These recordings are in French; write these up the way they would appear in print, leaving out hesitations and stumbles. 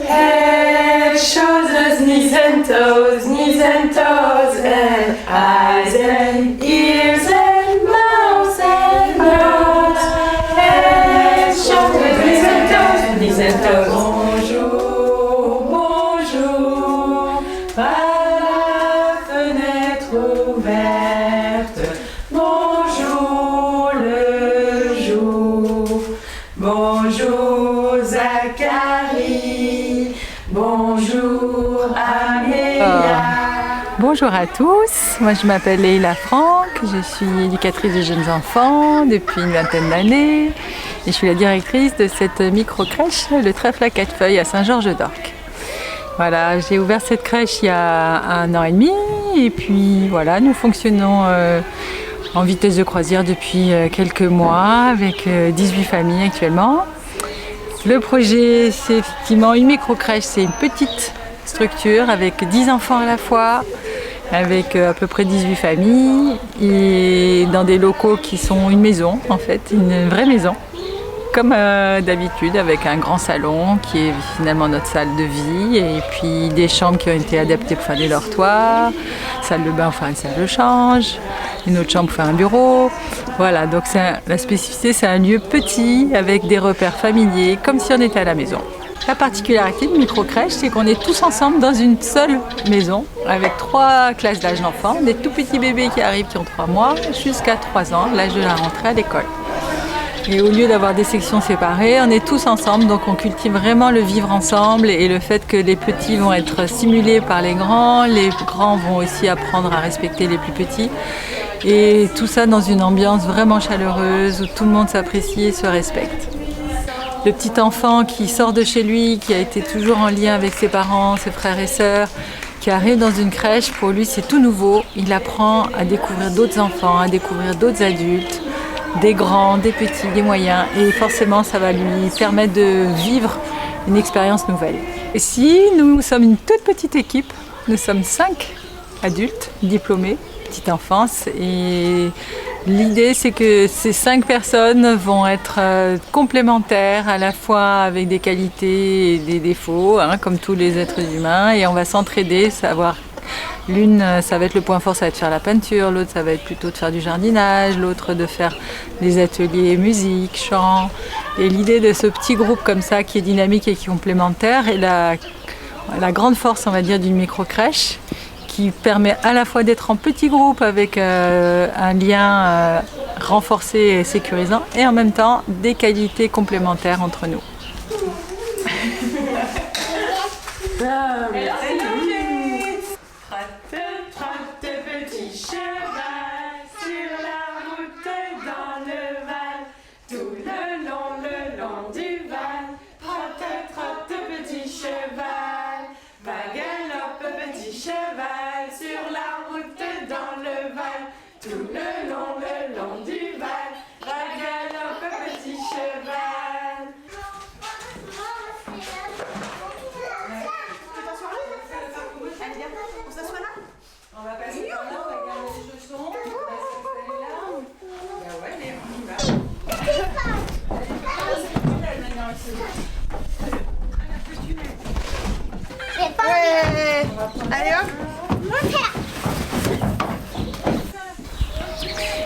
Head, shoulders, knees and toes, and eyes and ears and mouth and nose. Head, shoulders, knees and toes. Bonjour, bonjour, par la fenêtre ouverte. Bonjour le jour, bonjour Zacharie, bonjour Amélia. Bonjour à tous, moi je m'appelle Leila Franck, je suis éducatrice de jeunes enfants depuis une vingtaine d'années et je suis la directrice de cette micro-crèche, le Trèfle à 4 feuilles à Saint-Georges-d'Orc. Voilà, j'ai ouvert cette crèche il y a 1 an et demi et puis voilà, nous fonctionnons en vitesse de croisière depuis quelques mois avec 18 familles actuellement. Le projet, c'est effectivement une micro-crèche, c'est une petite structure avec 10 enfants à la fois, avec à peu près 18 familles et dans des locaux qui sont une maison en fait, une vraie maison. Comme d'habitude avec un grand salon qui est finalement notre salle de vie et puis des chambres qui ont été adaptées pour faire des dortoirs, salle de bain pour faire une salle de change, une autre chambre pour faire un bureau. Voilà, donc la spécificité c'est un lieu petit avec des repères familiers comme si on était à la maison. La particularité de micro-crèche c'est qu'on est tous ensemble dans une seule maison avec 3 classes d'âge d'enfants, des tout petits bébés qui arrivent qui ont 3 mois jusqu'à 3 ans, l'âge de la rentrée à l'école. Et au lieu d'avoir des sections séparées, on est tous ensemble, donc on cultive vraiment le vivre ensemble et le fait que les petits vont être stimulés par les grands vont aussi apprendre à respecter les plus petits. Et tout ça dans une ambiance vraiment chaleureuse où tout le monde s'apprécie et se respecte. Le petit enfant qui sort de chez lui, qui a été toujours en lien avec ses parents, ses frères et sœurs, qui arrive dans une crèche, pour lui c'est tout nouveau. Il apprend à découvrir d'autres enfants, à découvrir d'autres adultes, des grands, des petits, des moyens et forcément ça va lui permettre de vivre une expérience nouvelle. Ici, nous sommes une toute petite équipe, nous sommes 5 adultes diplômés, petite enfance et l'idée c'est que ces 5 personnes vont être complémentaires à la fois avec des qualités et des défauts, comme tous les êtres humains et on va s'entraider, savoir. L'une, ça va être le point fort, ça va être faire la peinture, l'autre, ça va être plutôt de faire du jardinage, l'autre de faire des ateliers musique, chant. Et l'idée de ce petit groupe comme ça, qui est dynamique et qui est complémentaire, est la grande force, on va dire, d'une micro-crèche, qui permet à la fois d'être en petit groupe avec un lien renforcé et sécurisant, et en même temps des qualités complémentaires entre nous. Trotte, petit cheval, sur la route dans le Val, tout le long du Val. Trotte, petit cheval, va galope, petit cheval, sur la route dans le Val, tout le long du Val, va galope, petit cheval. On va passer par là, on va garder les chaussons, on va s'installer là. Bah ouais, mais on y va. Allez hop.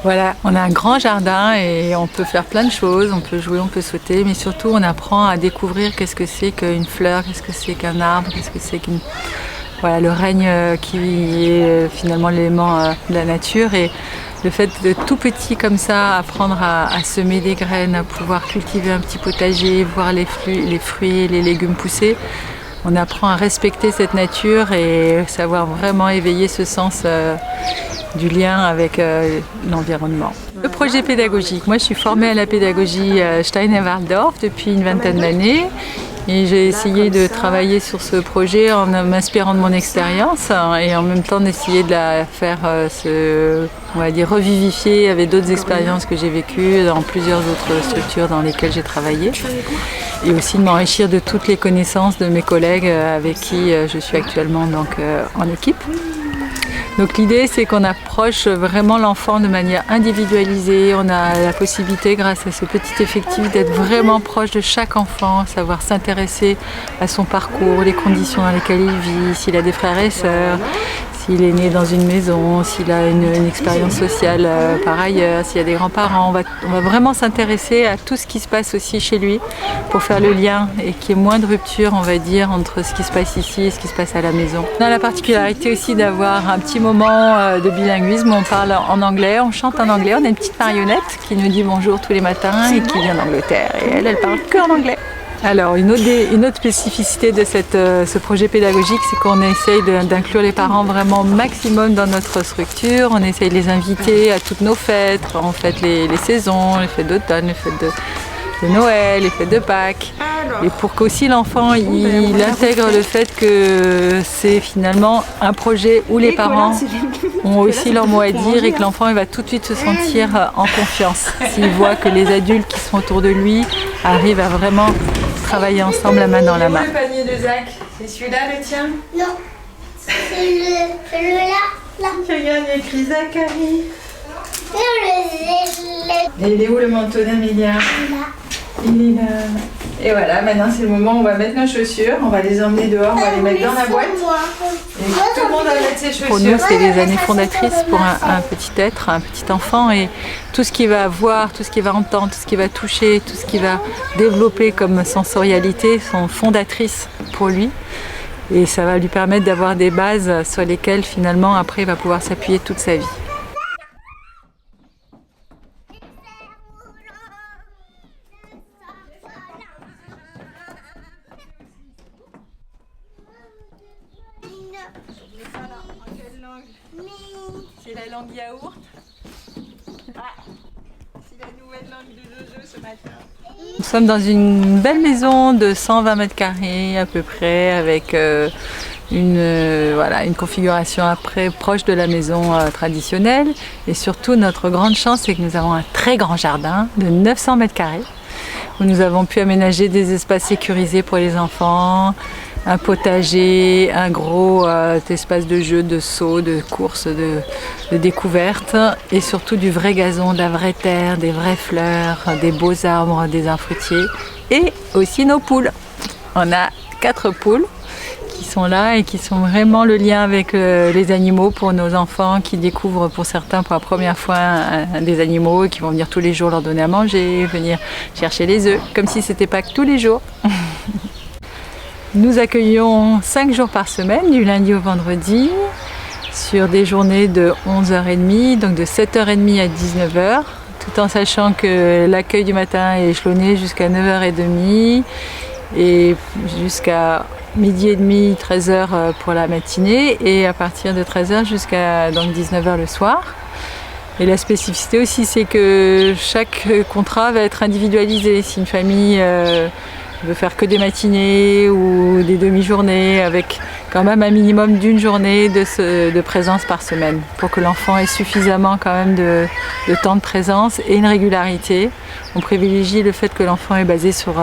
Voilà, on a un grand jardin et on peut faire plein de choses, on peut jouer, on peut sauter, mais surtout on apprend à découvrir qu'est-ce que c'est qu'une fleur, qu'est-ce que c'est qu'un arbre, qu'est-ce que c'est qu'une... Voilà, le règne qui est finalement l'élément de la nature et le fait de tout petit comme ça apprendre à semer des graines, à pouvoir cultiver un petit potager, voir les fruits et les légumes pousser. On apprend à respecter cette nature et savoir vraiment éveiller ce sens du lien avec l'environnement. Le projet pédagogique, moi je suis formée à la pédagogie Stein et Waldorf depuis une vingtaine d'années. Et j'ai essayé de travailler sur ce projet en m'inspirant de mon expérience et en même temps d'essayer de la faire on va dire, revivifier avec d'autres expériences que j'ai vécues dans plusieurs autres structures dans lesquelles j'ai travaillé. Et aussi de m'enrichir de toutes les connaissances de mes collègues avec qui je suis actuellement donc, en équipe. Donc l'idée c'est qu'on approche vraiment l'enfant de manière individualisée. On a la possibilité grâce à ce petit effectif d'être vraiment proche de chaque enfant, savoir s'intéresser à son parcours, les conditions dans lesquelles il vit, s'il a des frères et sœurs, s'il est né dans une maison, s'il a une expérience sociale par ailleurs, s'il y a des grands-parents. On va vraiment s'intéresser à tout ce qui se passe aussi chez lui pour faire le lien et qu'il y ait moins de rupture, on va dire, entre ce qui se passe ici et ce qui se passe à la maison. On a la particularité aussi d'avoir un petit moment de bilinguisme. On parle en anglais, on chante en anglais. On a une petite marionnette qui nous dit bonjour tous les matins et qui vient d'Angleterre. Et elle parle que en anglais. Alors, une autre spécificité de ce projet pédagogique, c'est qu'on essaye d'inclure les parents vraiment au maximum dans notre structure. On essaye de les inviter à toutes nos fêtes, en fait les saisons, les fêtes d'automne, les fêtes de Noël, les fêtes de Pâques. Et pour qu'aussi l'enfant il intègre le fait que c'est finalement un projet où les parents ont aussi leur mot à dire et que l'enfant il va tout de suite se sentir en confiance. S'il voit que les adultes qui sont autour de lui arrivent à vraiment travailler ensemble la main dans la main. Le panier de Zach, c'est celui-là le tien? Non, c'est celui-là. Regarde, il y a écrit Zachary. Le Et il est où le manteau d'Amélia? Il est là. Et voilà, maintenant c'est le moment où on va mettre nos chaussures, on va les emmener dehors, on va les mettre dans la boîte. Et tout le monde va mettre ses chaussures. Pour nous, c'est les années fondatrices pour un petit être, un petit enfant, et tout ce qu'il va voir, tout ce qu'il va entendre, tout ce qu'il va toucher, tout ce qu'il va développer comme sensorialité sont fondatrices pour lui. Et ça va lui permettre d'avoir des bases sur lesquelles finalement après il va pouvoir s'appuyer toute sa vie. C'est la langue yaourt. C'est la nouvelle langue de Jojo ce matin. Nous sommes dans une belle maison de 120 mètres carrés à peu près, avec une configuration après proche de la maison traditionnelle. Et surtout, notre grande chance, c'est que nous avons un très grand jardin de 900 mètres carrés où nous avons pu aménager des espaces sécurisés pour les enfants, un potager, un gros espace de jeu, de saut, de course, de découverte, et surtout du vrai gazon, de la vraie terre, des vraies fleurs, des beaux arbres, des arbres fruitiers, et aussi nos poules. On a 4 poules qui sont là et qui sont vraiment le lien avec les animaux pour nos enfants qui découvrent pour certains pour la première fois des animaux et qui vont venir tous les jours leur donner à manger, venir chercher les œufs, comme si c'était pas que tous les jours. Nous accueillons 5 jours par semaine, du lundi au vendredi, sur des journées de 11h30, donc de 7h30 à 19h, tout en sachant que l'accueil du matin est échelonné jusqu'à 9h30 et jusqu'à midi et demi, 13h pour la matinée, et à partir de 13h jusqu'à 19h le soir. Et la spécificité aussi, c'est que chaque contrat va être individualisé. Si une famille veut faire que des matinées ou des demi-journées, avec quand même un minimum d'une journée de présence par semaine, pour que l'enfant ait suffisamment quand même de temps de présence et une régularité. On privilégie le fait que l'enfant est basé sur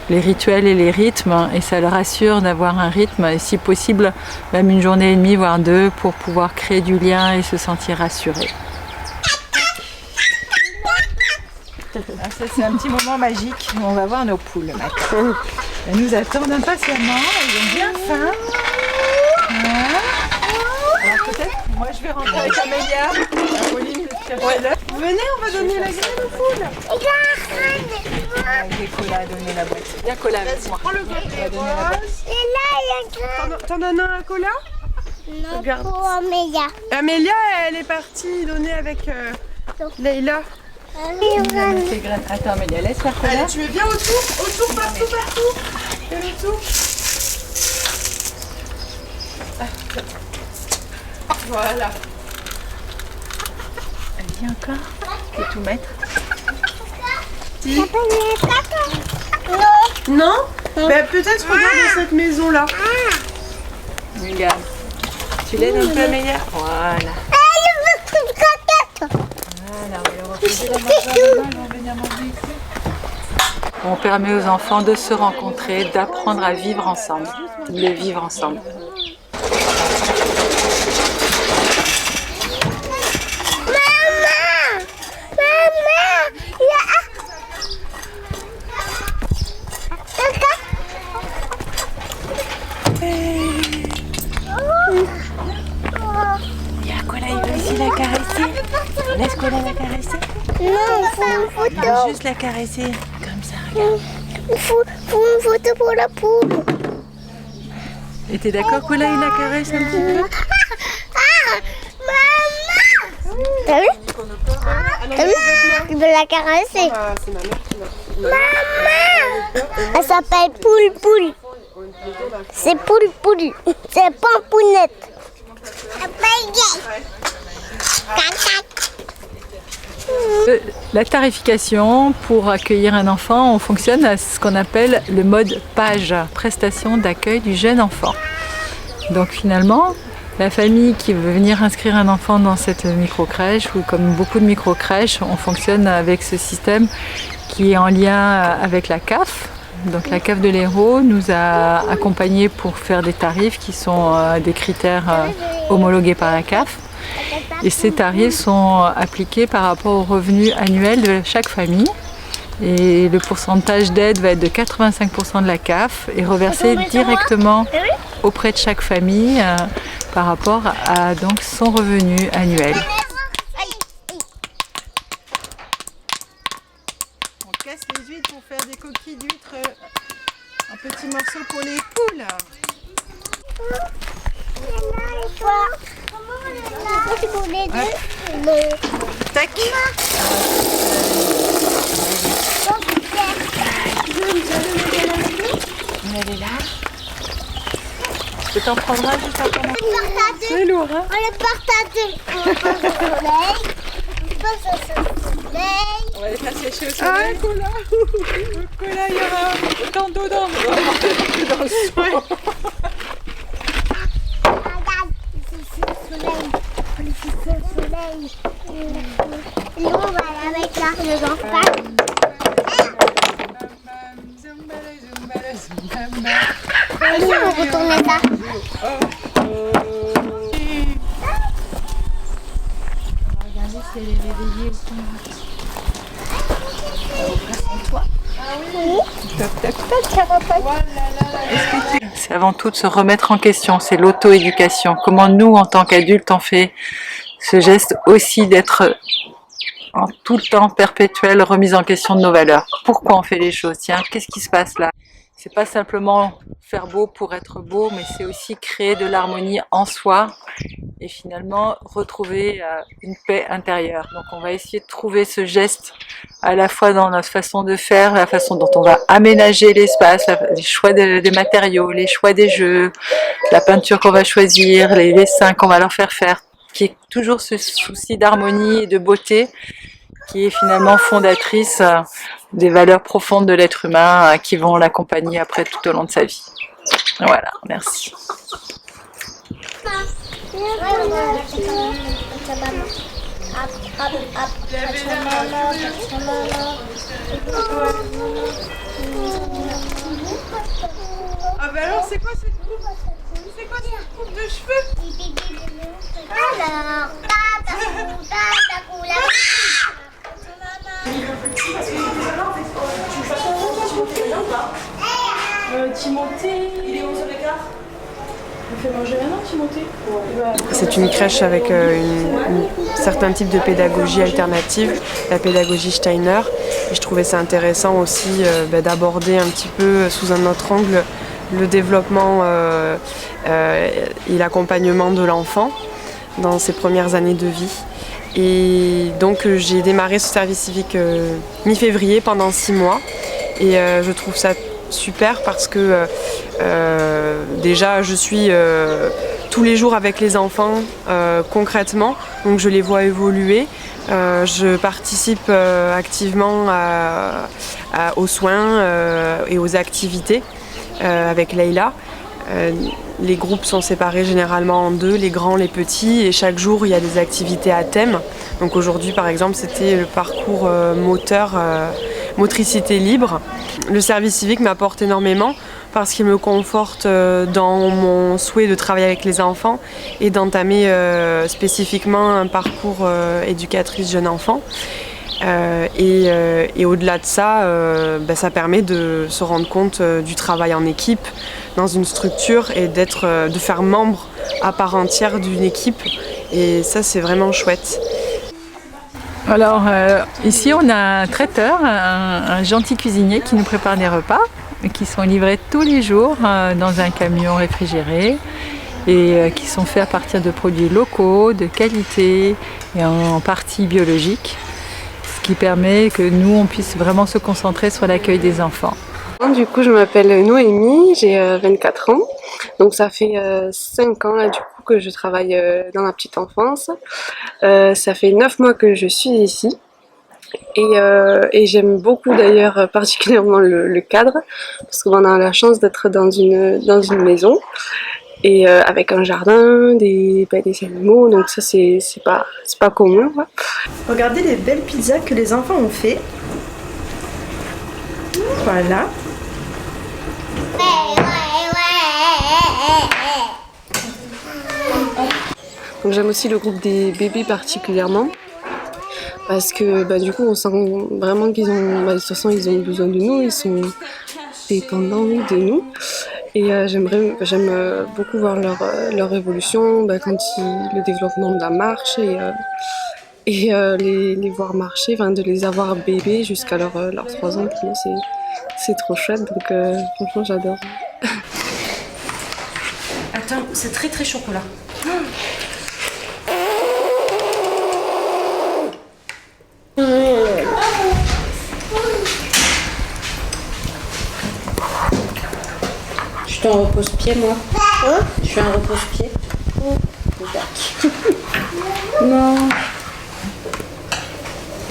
les rituels et les rythmes, et ça leur assure d'avoir un rythme, et si possible même une journée et demie, voire 2, pour pouvoir créer du lien et se sentir rassuré. Ça, c'est un petit moment magique où on va voir nos poules maintenant. Elles nous attendent impatiemment, elles ont bien faim. Voilà. Alors peut-être, moi je vais rentrer avec Amélia. Pauline, Venez, on va donner la graine aux poules. j'ai Cola à donner la boîte. Viens Cola avec moi. Prends le côté On va donner la boîte. Et là, il y a un T'en donnes un cola? Non, Regarde. pour Amélia. Amélia, elle est partie donner avec Leïla. Ces graines. Attends Amélia, laisse faire Cola. Allez, tu mets bien autour, partout. Fais le tour. Voilà. Elle vient encore. Je vais tout mettre. Non? Ben, peut-être regarde cette maison-là. Regarde. Tu l'aides un peu Amélia? Voilà. Voilà, on va leur reposer la main, ils vont venir manger ici. On permet aux enfants de se rencontrer, d'apprendre à vivre ensemble, de vivre ensemble. Cola l'a caresser? Non, il faut une On photo. va juste la caresser, comme ça, regarde. Il faut une photo pour la poule. Et t'es d'accord que là il la caresse un petit peu? Maman! T'as vu? T'as vu? Il veut la caresser. Maman! Elle s'appelle Poule Poule. C'est Poule Poule. C'est Pampounette. La tarification pour accueillir un enfant, on fonctionne à ce qu'on appelle le mode PAGE, prestation d'accueil du jeune enfant. Donc finalement, la famille qui veut venir inscrire un enfant dans cette microcrèche, ou comme beaucoup de microcrèches, on fonctionne avec ce système qui est en lien avec la CAF. Donc la CAF de l'Hérault nous a accompagnés pour faire des tarifs qui sont des critères homologués par la CAF. Et ces tarifs sont appliqués par rapport au revenu annuel de chaque famille. Et le pourcentage d'aide va être de 85% de la CAF et reversé directement auprès de chaque famille par rapport à donc, son revenu annuel. On casse les huîtres pour faire des coquilles d'huîtres en petits morceaux pour les poules. Tac. Elle est là. Je peux t'en prendre un juste après. C'est lourd, hein? On le partage. On passe au soleil. On passe au soleil. On va les faire sécher au soleil. Ah, Cola. Cola, il y aura autant d'eau dans le soin. Regarde, ici au soleil. Ici au soleil. Et nous, on va la mettre là, les enfants. Et nous, on retourne ça. Regardez si elle est réveillée ou pas. C'est avant tout de se remettre en question, c'est l'auto-éducation. Comment nous, en tant qu'adultes, on fait ce geste aussi d'être en tout le temps perpétuelle remise en question de nos valeurs. Pourquoi on fait les choses? Tiens, qu'est-ce qui se passe là? C'est pas simplement faire beau pour être beau, mais c'est aussi créer de l'harmonie en soi et finalement retrouver une paix intérieure. Donc on va essayer de trouver ce geste à la fois dans notre façon de faire, la façon dont on va aménager l'espace, les choix des matériaux, les choix des jeux, la peinture qu'on va choisir, les dessins qu'on va leur faire, qui est toujours ce souci d'harmonie et de beauté qui est finalement fondatrice des valeurs profondes de l'être humain qui vont l'accompagner après tout au long de sa vie. Voilà, merci. Ah bah alors c'est quoi cette coupe? C'est quoi cette coupe de cheveux? Alors, Timothée, il est 11h15. On fait manger maintenant, Timothée? C'est une crèche avec un certain type de pédagogie alternative, la pédagogie Steiner. Et je trouvais ça intéressant aussi d'aborder un petit peu sous un autre angle le développement et l'accompagnement de l'enfant dans ses premières années de vie. Et donc j'ai démarré ce service civique mi-février pendant 6 mois et je trouve ça super parce que déjà je suis tous les jours avec les enfants concrètement, donc je les vois évoluer. Je participe activement aux soins et aux activités avec Leïla. Les groupes sont séparés généralement en deux, les grands, les petits, et chaque jour il y a des activités à thème. Donc aujourd'hui par exemple c'était le parcours motricité libre. Le service civique m'apporte énormément parce qu'il me conforte dans mon souhait de travailler avec les enfants et d'entamer spécifiquement un parcours éducatrice jeune enfant. Et au-delà de ça, ça permet de se rendre compte du travail en équipe dans une structure et de faire membre à part entière d'une équipe. Et ça, c'est vraiment chouette. Alors ici on a un traiteur, un gentil cuisinier qui nous prépare des repas et qui sont livrés tous les jours dans un camion réfrigéré et qui sont faits à partir de produits locaux, de qualité et en partie biologiques, ce qui permet que nous on puisse vraiment se concentrer sur l'accueil des enfants. Du coup, je m'appelle Noémie, j'ai 24 ans. Donc ça fait 5 ans là, du coup, que je travaille dans la petite enfance. Ça fait 9 mois que je suis ici. Et j'aime beaucoup d'ailleurs particulièrement le cadre, parce qu'on a la chance d'être dans une maison. Et avec un jardin, des animaux, donc ça c'est pas commun. Quoi. Regardez les belles pizzas que les enfants ont fait. Voilà. Donc j'aime aussi le groupe des bébés particulièrement, parce que du coup on sent vraiment qu'ils ont, de toute façon ils ont besoin de nous, ils sont dépendants de nous. Et j'aime beaucoup voir leur évolution quand le développement de la marche et les voir marcher, de les avoir bébés jusqu'à leurs 3 ans. Pour moi, c'est trop chouette, donc franchement j'adore. Attends, c'est très très chocolat. Je suis en repose-pied, moi. Je suis en repose-pied. Non.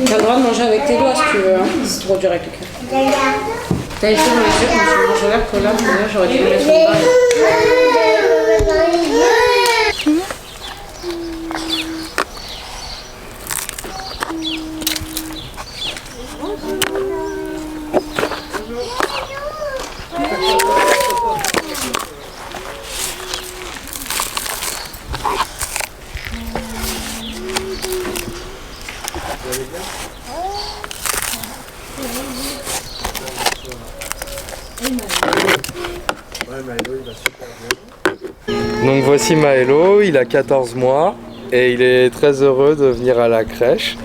T'as le droit de manger avec tes doigts si tu veux. Hein. C'est trop dur avec le cœur. T'as les choses dans les yeux quand tu manges là, que là, j'aurais dû me mettre une balle. Donc voici Maëlo, il a 14 mois et il est très heureux de venir à la crèche.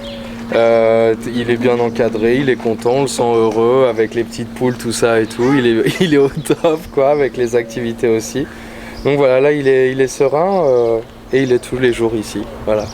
Il est bien encadré, il est content, on le sent heureux avec les petites poules, tout ça et tout. Il est au top quoi, avec les activités aussi. Donc voilà, là il est serein et il est tous les jours ici. Voilà.